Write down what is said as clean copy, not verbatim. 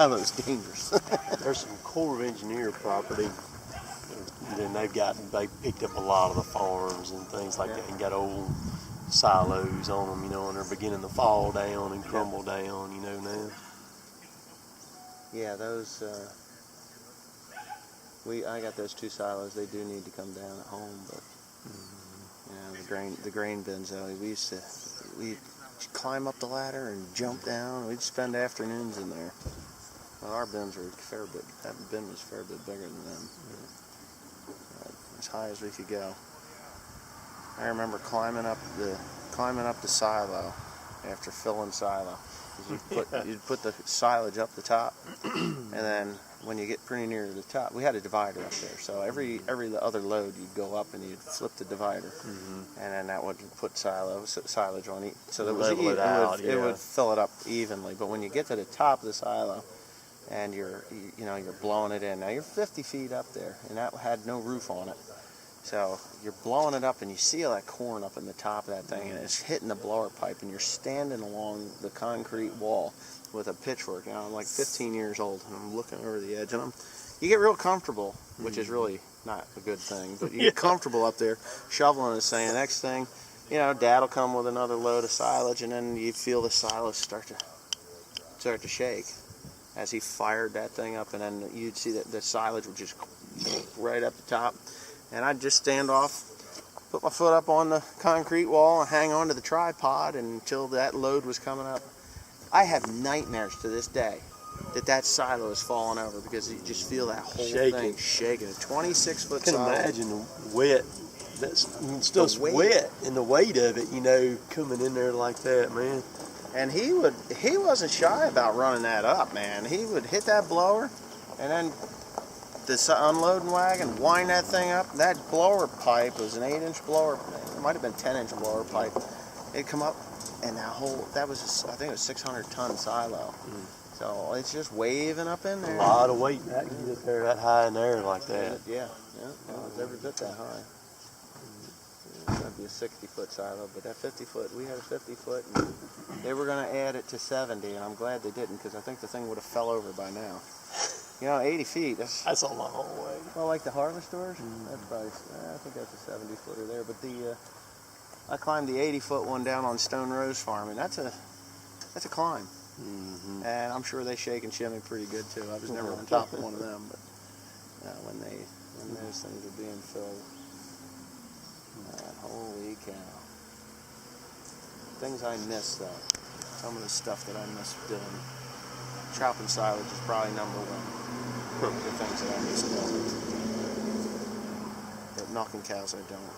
Almost dangerous. There's some Corps of Engineer property, and then they picked up a lot of the farms and things like that, and got old silos on them, you know, and they're beginning to fall down and crumble down, you know, now. Yeah, those, I got those 2 silos. They do need to come down at home, but, the grain bins, though, we'd climb up the ladder and jump down. We'd spend afternoons in there. Well, our bins were that bin was a fair bit bigger than them. As high as we could go. I remember climbing up the silo after filling silo. You'd put the silage up the top, and then when you get pretty near the top, we had a divider up there. So every other load, you'd go up and you'd flip the divider, and then that would put silage on it. So that was it would fill it up evenly. But when you get to the top of the silo, and you're blowing it in. Now you're 50 feet up there, and that had no roof on it. So you're blowing it up, and you see all that corn up in the top of that thing, and it's hitting the blower pipe, and you're standing along the concrete wall with a pitchfork. Now I'm like 15 years old, and I'm looking over the edge, and you get real comfortable, which is really not a good thing, but you get comfortable up there shoveling this thing. The next thing, Dad will come with another load of silage, and then you feel the silage start to shake as he fired that thing up, and then you'd see that the silage would just right up the top. And I'd just stand off, put my foot up on the concrete wall and hang on to the tripod until that load was coming up. I have nightmares to this day that silo is falling over, because you just feel that whole thing shaking. A 26-foot silo. I can imagine the wet. That's still wet, and the weight of it, coming in there like that, man. And he wasn't shy about running that up, man. He would hit that blower, and then the unloading wagon, wind that thing up. That blower pipe was an 8-inch blower. It might have been 10-inch blower pipe. It'd come up, and I think it was 600-ton silo. So it's just waving up in there. A lot of weight back to get up there that high in there like that. Yeah. It was every bit that high. That'd be a 60-foot silo, but that 50-foot, we had a 50-foot, and they were going to add it to 70, and I'm glad they didn't, because I think the thing would have fell over by now. 80 feet, that's a long way. Well, like the harvesters, that's probably, I think that's a 70-footer there, but I climbed the 80-foot one down on Stone Rose Farm, and that's a climb. And I'm sure they shake and shimmy pretty good too. I was never on top of one of them, but when those things are being filled, holy cow. Things I miss, though. Some of the stuff that I miss doing. Chopping silage is probably number one. The things that I miss doing. But milking cows, I don't.